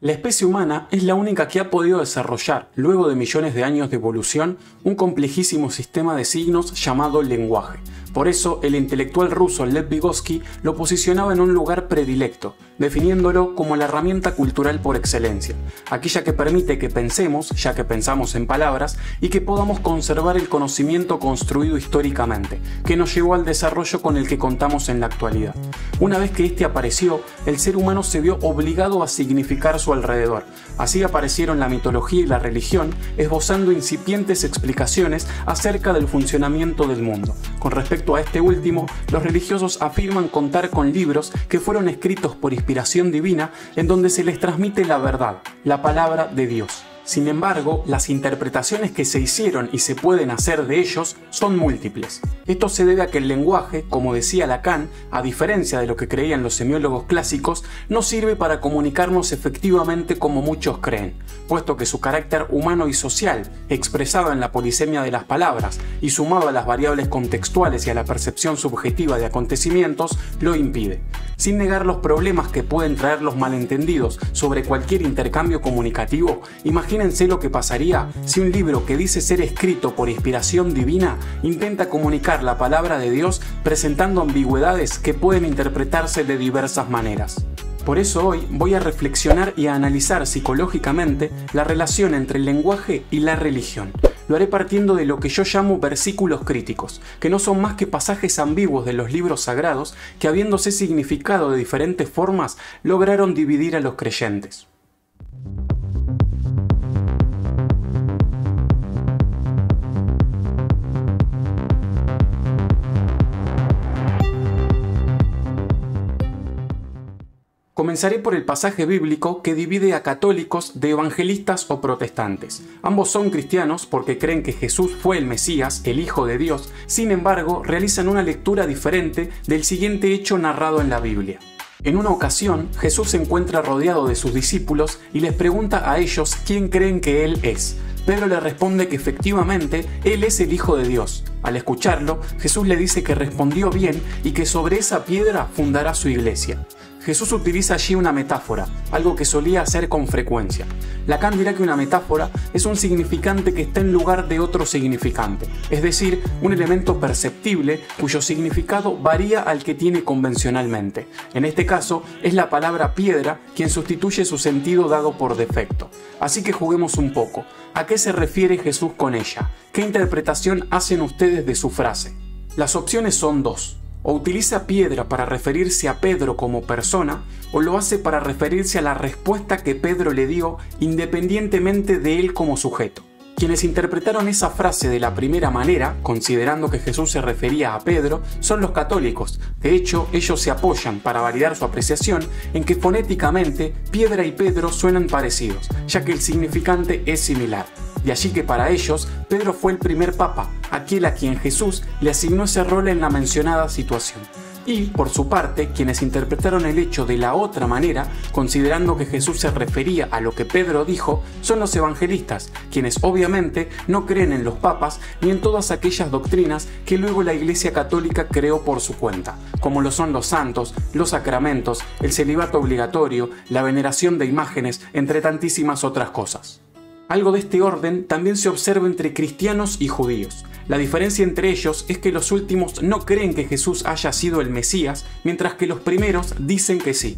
La especie humana es la única que ha podido desarrollar, luego de millones de años de evolución, un complejísimo sistema de signos llamado lenguaje. Por eso, el intelectual ruso Lev Vygotsky lo posicionaba en un lugar predilecto, definiéndolo como la herramienta cultural por excelencia, aquella que permite que pensemos, ya que pensamos en palabras, y que podamos conservar el conocimiento construido históricamente, que nos llevó al desarrollo con el que contamos en la actualidad. Una vez que este apareció, el ser humano se vio obligado a significar su alrededor. Así aparecieron la mitología y la religión, esbozando incipientes explicaciones acerca del funcionamiento del mundo. Con respecto a este último, los religiosos afirman contar con libros que fueron escritos por inspiración divina en donde se les transmite la verdad, la palabra de Dios. Sin embargo, las interpretaciones que se hicieron y se pueden hacer de ellos son múltiples. Esto se debe a que el lenguaje, como decía Lacan, a diferencia de lo que creían los semiólogos clásicos, no sirve para comunicarnos efectivamente como muchos creen, puesto que su carácter humano y social, expresado en la polisemia de las palabras y sumado a las variables contextuales y a la percepción subjetiva de acontecimientos, lo impide. Sin negar los problemas que pueden traer los malentendidos sobre cualquier intercambio comunicativo, imagínense lo que pasaría si un libro que dice ser escrito por inspiración divina intenta comunicar la palabra de Dios presentando ambigüedades que pueden interpretarse de diversas maneras. Por eso hoy voy a reflexionar y a analizar psicológicamente la relación entre el lenguaje y la religión. Lo haré partiendo de lo que yo llamo versículos críticos, que no son más que pasajes ambiguos de los libros sagrados que, habiéndose significado de diferentes formas, lograron dividir a los creyentes. Comenzaré por el pasaje bíblico que divide a católicos de evangelistas o protestantes. Ambos son cristianos porque creen que Jesús fue el Mesías, el Hijo de Dios, sin embargo realizan una lectura diferente del siguiente hecho narrado en la Biblia. En una ocasión, Jesús se encuentra rodeado de sus discípulos y les pregunta a ellos quién creen que Él es. Pedro le responde que efectivamente Él es el Hijo de Dios. Al escucharlo, Jesús le dice que respondió bien y que sobre esa piedra fundará su iglesia. Jesús utiliza allí una metáfora, algo que solía hacer con frecuencia. Lacan dirá que una metáfora es un significante que está en lugar de otro significante, es decir, un elemento perceptible cuyo significado varía al que tiene convencionalmente. En este caso, es la palabra piedra quien sustituye su sentido dado por defecto. Así que juguemos un poco. ¿A qué se refiere Jesús con ella? ¿Qué interpretación hacen ustedes de su frase? Las opciones son dos. O utiliza piedra para referirse a Pedro como persona, o lo hace para referirse a la respuesta que Pedro le dio independientemente de él como sujeto. Quienes interpretaron esa frase de la primera manera, considerando que Jesús se refería a Pedro, son los católicos. De hecho, ellos se apoyan, para validar su apreciación, en que fonéticamente piedra y Pedro suenan parecidos, ya que el significante es similar. De allí que para ellos, Pedro fue el primer papa, aquel a quien Jesús le asignó ese rol en la mencionada situación. Y, por su parte, quienes interpretaron el hecho de la otra manera, considerando que Jesús se refería a lo que Pedro dijo, son los evangelistas, quienes obviamente no creen en los papas ni en todas aquellas doctrinas que luego la Iglesia Católica creó por su cuenta, como lo son los santos, los sacramentos, el celibato obligatorio, la veneración de imágenes, entre tantísimas otras cosas. Algo de este orden también se observa entre cristianos y judíos. La diferencia entre ellos es que los últimos no creen que Jesús haya sido el Mesías, mientras que los primeros dicen que sí.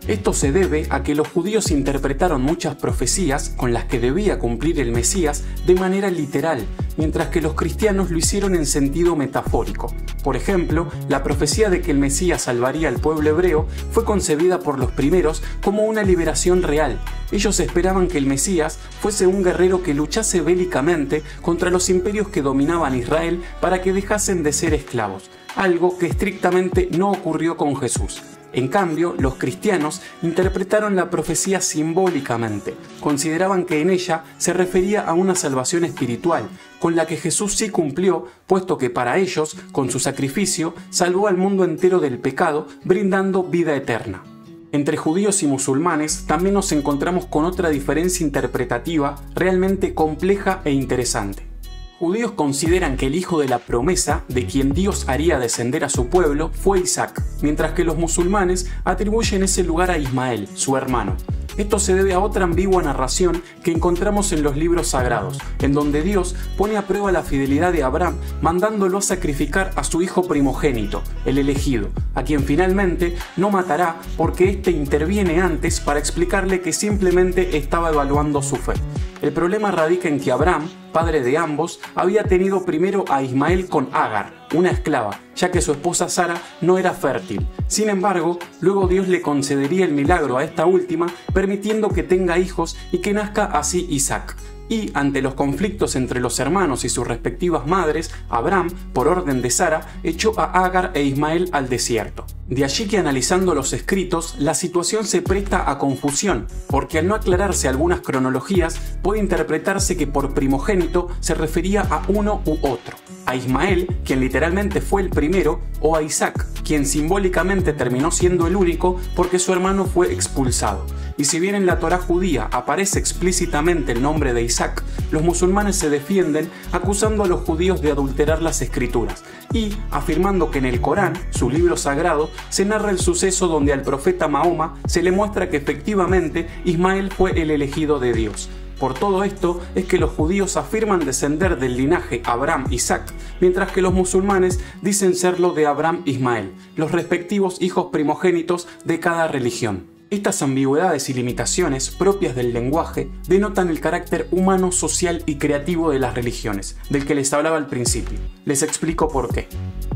Esto se debe a que los judíos interpretaron muchas profecías con las que debía cumplir el Mesías de manera literal, mientras que los cristianos lo hicieron en sentido metafórico. Por ejemplo, la profecía de que el Mesías salvaría al pueblo hebreo fue concebida por los primeros como una liberación real. Ellos esperaban que el Mesías fuese un guerrero que luchase bélicamente contra los imperios que dominaban Israel para que dejasen de ser esclavos, algo que estrictamente no ocurrió con Jesús. En cambio, los cristianos interpretaron la profecía simbólicamente, consideraban que en ella se refería a una salvación espiritual, con la que Jesús sí cumplió, puesto que para ellos, con su sacrificio, salvó al mundo entero del pecado, brindando vida eterna. Entre judíos y musulmanes también nos encontramos con otra diferencia interpretativa realmente compleja e interesante. Judíos consideran que el hijo de la promesa, de quien Dios haría descender a su pueblo, fue Isaac, mientras que los musulmanes atribuyen ese lugar a Ismael, su hermano. Esto se debe a otra ambigua narración que encontramos en los libros sagrados, en donde Dios pone a prueba la fidelidad de Abraham mandándolo a sacrificar a su hijo primogénito, el elegido, a quien finalmente no matará porque éste interviene antes para explicarle que simplemente estaba evaluando su fe. El problema radica en que Abraham, padre de ambos, había tenido primero a Ismael con Agar, una esclava, ya que su esposa Sara no era fértil. Sin embargo, luego Dios le concedería el milagro a esta última, permitiendo que tenga hijos y que nazca así Isaac. Y ante los conflictos entre los hermanos y sus respectivas madres, Abraham, por orden de Sara, echó a Agar e Ismael al desierto. De allí que analizando los escritos, la situación se presta a confusión, porque al no aclararse algunas cronologías, puede interpretarse que por primogénito se refería a uno u otro, a Ismael, quien literalmente fue el primero, o a Isaac, quien simbólicamente terminó siendo el único porque su hermano fue expulsado. Y si bien en la Torá judía aparece explícitamente el nombre de Isaac, los musulmanes se defienden acusando a los judíos de adulterar las escrituras y afirmando que en el Corán, su libro sagrado, se narra el suceso donde al profeta Mahoma se le muestra que efectivamente Ismael fue el elegido de Dios. Por todo esto es que los judíos afirman descender del linaje Abraham-Isaac, mientras que los musulmanes dicen serlo de Abraham-Ismael, los respectivos hijos primogénitos de cada religión. Estas ambigüedades y limitaciones propias del lenguaje denotan el carácter humano, social y creativo de las religiones, del que les hablaba al principio. Les explico por qué.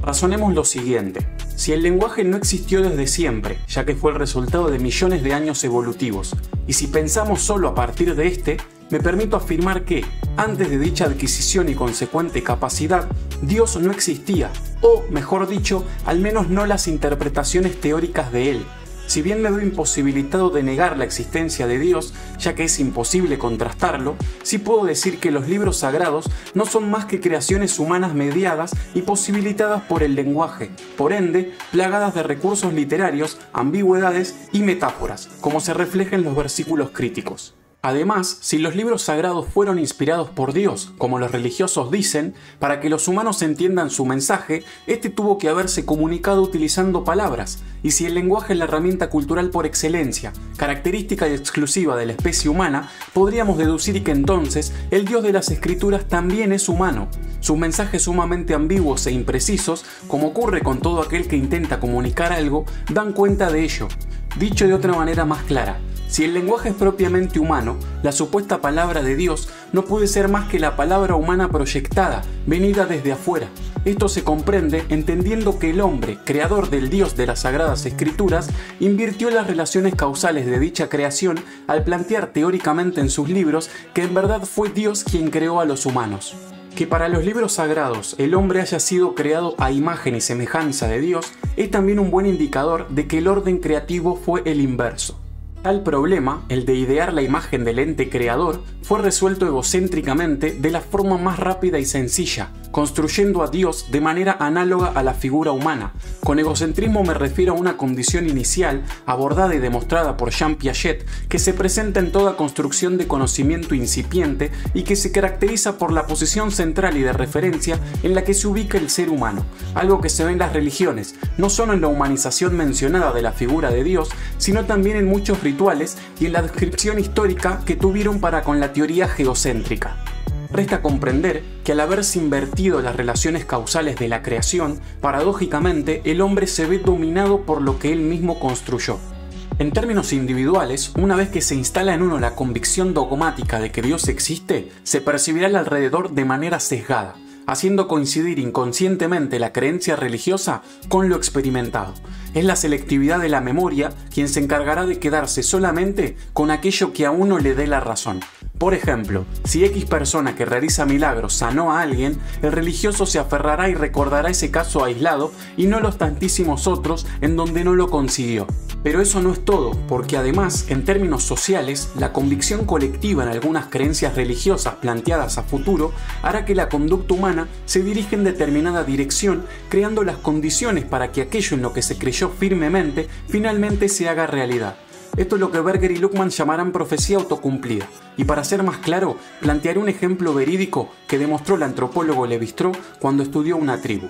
Razonemos lo siguiente. Si el lenguaje no existió desde siempre, ya que fue el resultado de millones de años evolutivos, y si pensamos solo a partir de este, me permito afirmar que, antes de dicha adquisición y consecuente capacidad, Dios no existía, o, mejor dicho, al menos no las interpretaciones teóricas de él. Si bien me veo imposibilitado de negar la existencia de Dios, ya que es imposible contrastarlo, sí puedo decir que los libros sagrados no son más que creaciones humanas mediadas y posibilitadas por el lenguaje, por ende, plagadas de recursos literarios, ambigüedades y metáforas, como se refleja en los versículos críticos. Además, si los libros sagrados fueron inspirados por Dios, como los religiosos dicen, para que los humanos entiendan su mensaje, este tuvo que haberse comunicado utilizando palabras, y si el lenguaje es la herramienta cultural por excelencia, característica y exclusiva de la especie humana, podríamos deducir que entonces el Dios de las Escrituras también es humano. Sus mensajes sumamente ambiguos e imprecisos, como ocurre con todo aquel que intenta comunicar algo, dan cuenta de ello. Dicho de otra manera más clara, si el lenguaje es propiamente humano, la supuesta palabra de Dios no puede ser más que la palabra humana proyectada, venida desde afuera. Esto se comprende entendiendo que el hombre, creador del Dios de las Sagradas Escrituras, invirtió las relaciones causales de dicha creación al plantear teóricamente en sus libros que en verdad fue Dios quien creó a los humanos. Que para los libros sagrados el hombre haya sido creado a imagen y semejanza de Dios es también un buen indicador de que el orden creativo fue el inverso. Tal problema, el de idear la imagen del ente creador, fue resuelto egocéntricamente de la forma más rápida y sencilla, construyendo a Dios de manera análoga a la figura humana. Con egocentrismo me refiero a una condición inicial, abordada y demostrada por Jean Piaget, que se presenta en toda construcción de conocimiento incipiente y que se caracteriza por la posición central y de referencia en la que se ubica el ser humano, algo que se ve en las religiones, no solo en la humanización mencionada de la figura de Dios, sino también en muchos rituales y en la descripción histórica que tuvieron para con la teoría geocéntrica. Resta comprender que al haberse invertido las relaciones causales de la creación, paradójicamente el hombre se ve dominado por lo que él mismo construyó. En términos individuales, una vez que se instala en uno la convicción dogmática de que Dios existe, se percibirá al alrededor de manera sesgada, haciendo coincidir inconscientemente la creencia religiosa con lo experimentado. Es la selectividad de la memoria quien se encargará de quedarse solamente con aquello que a uno le dé la razón. Por ejemplo, si X persona que realiza milagros sanó a alguien, el religioso se aferrará y recordará ese caso aislado y no los tantísimos otros en donde no lo consiguió. Pero eso no es todo, porque además, en términos sociales, la convicción colectiva en algunas creencias religiosas planteadas a futuro hará que la conducta humana se dirija en determinada dirección, creando las condiciones para que aquello en lo que se creyó firmemente finalmente se haga realidad. Esto es lo que Berger y Luckmann llamarán profecía autocumplida. Y para ser más claro, plantearé un ejemplo verídico que demostró el antropólogo Lévi-Strauss cuando estudió una tribu.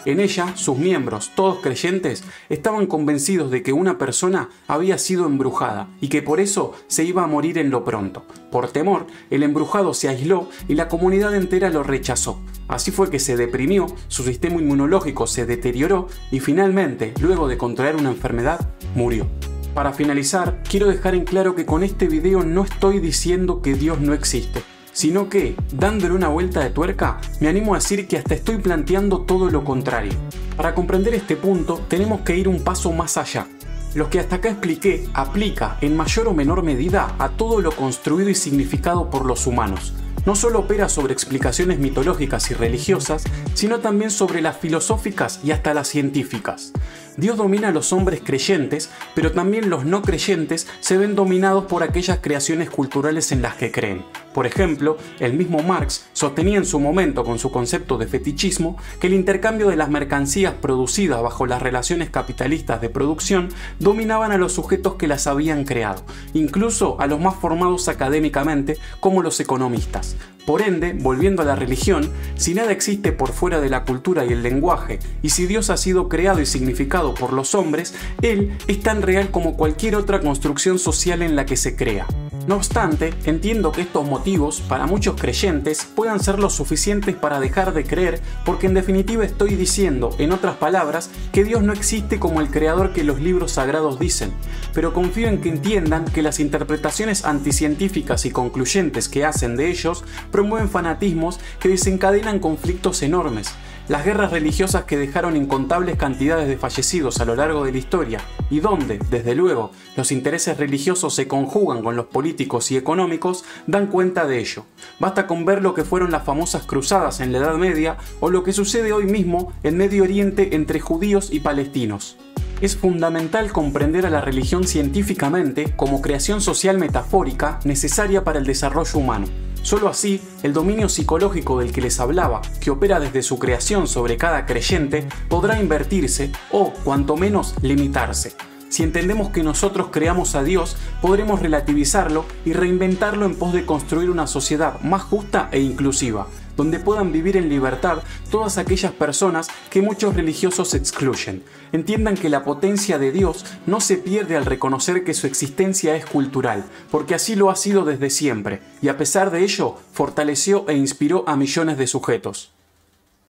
En ella, sus miembros, todos creyentes, estaban convencidos de que una persona había sido embrujada y que por eso se iba a morir en lo pronto. Por temor, el embrujado se aisló y la comunidad entera lo rechazó. Así fue que se deprimió, su sistema inmunológico se deterioró y finalmente, luego de contraer una enfermedad, murió. Para finalizar, quiero dejar en claro que con este video no estoy diciendo que Dios no existe, sino que, dándole una vuelta de tuerca, me animo a decir que hasta estoy planteando todo lo contrario. Para comprender este punto, tenemos que ir un paso más allá. Lo que hasta acá expliqué aplica en mayor o menor medida a todo lo construido y significado por los humanos. No solo opera sobre explicaciones mitológicas y religiosas, sino también sobre las filosóficas y hasta las científicas. Dios domina a los hombres creyentes, pero también los no creyentes se ven dominados por aquellas creaciones culturales en las que creen. Por ejemplo, el mismo Marx sostenía en su momento con su concepto de fetichismo que el intercambio de las mercancías producidas bajo las relaciones capitalistas de producción dominaban a los sujetos que las habían creado, incluso a los más formados académicamente como los economistas. Por ende, volviendo a la religión, si nada existe por fuera de la cultura y el lenguaje, y si Dios ha sido creado y significado por los hombres, Él es tan real como cualquier otra construcción social en la que se crea. No obstante, entiendo que estos motivos, para muchos creyentes, puedan ser lo suficientes para dejar de creer, porque en definitiva estoy diciendo, en otras palabras, que Dios no existe como el creador que los libros sagrados dicen, pero confío en que entiendan que las interpretaciones anticientíficas y concluyentes que hacen de ellos promueven fanatismos que desencadenan conflictos enormes. Las guerras religiosas que dejaron incontables cantidades de fallecidos a lo largo de la historia y donde, desde luego, los intereses religiosos se conjugan con los políticos y económicos, dan cuenta de ello. Basta con ver lo que fueron las famosas cruzadas en la Edad Media o lo que sucede hoy mismo en Medio Oriente entre judíos y palestinos. Es fundamental comprender a la religión científicamente como creación social metafórica necesaria para el desarrollo humano. Solo así, el dominio psicológico del que les hablaba, que opera desde su creación sobre cada creyente, podrá invertirse o, cuanto menos, limitarse. Si entendemos que nosotros creamos a Dios, podremos relativizarlo y reinventarlo en pos de construir una sociedad más justa e inclusiva, donde puedan vivir en libertad todas aquellas personas que muchos religiosos excluyen. Entiendan que la potencia de Dios no se pierde al reconocer que su existencia es cultural, porque así lo ha sido desde siempre, y a pesar de ello, fortaleció e inspiró a millones de sujetos.